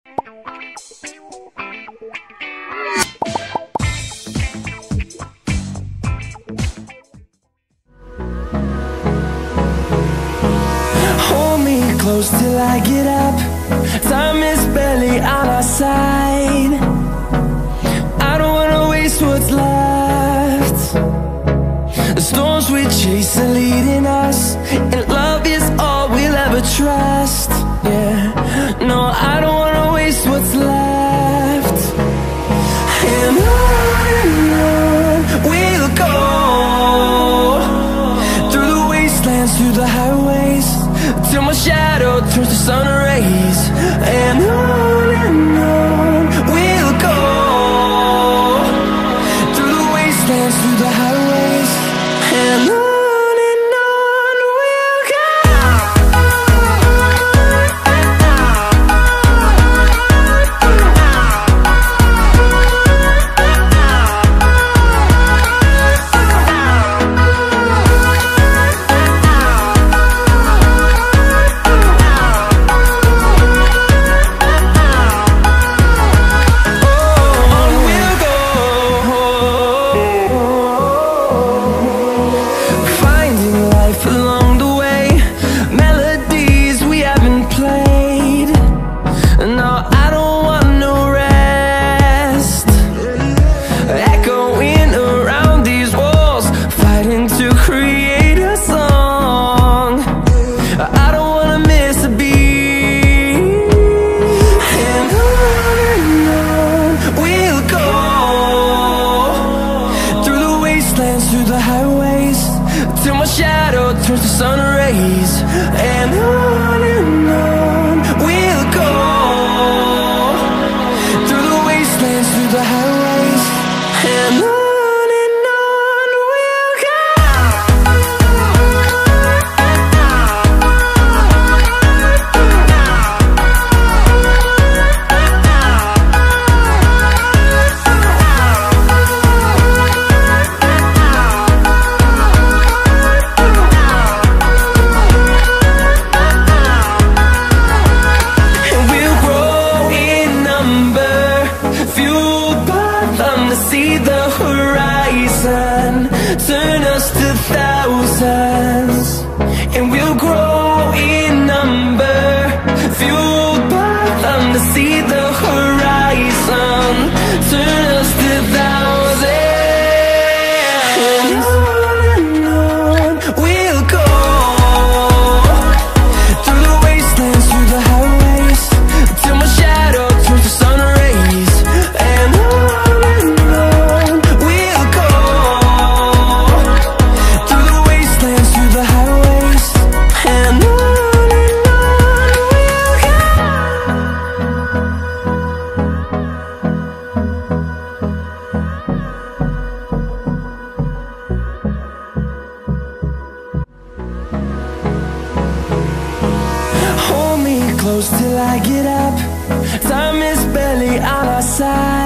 Hold me close till I get up. Time is barely on our side. I don't wanna waste what's left. The storms we chase are leading us, and love is all we'll ever trust. Yeah, no, I don't wanna waste what's left. And on we'll go, through the wastelands, through the highways, till my shadow turns to sun rays. And on we'll go, through the wastelands, through the highways, and on we'll go. Through the highways, till my shadow turns to sun rays. And on we'll go, through the wastelands, through the highways, and on we'll go. See the horizon, turn us to thousands, and we'll grow in number, fueled by them to see the horizon, turn us to thousands. And on we'll go, through the wastelands, through the highways, till my shadow turns to sun rays. And close till I get up. Time is barely on our side.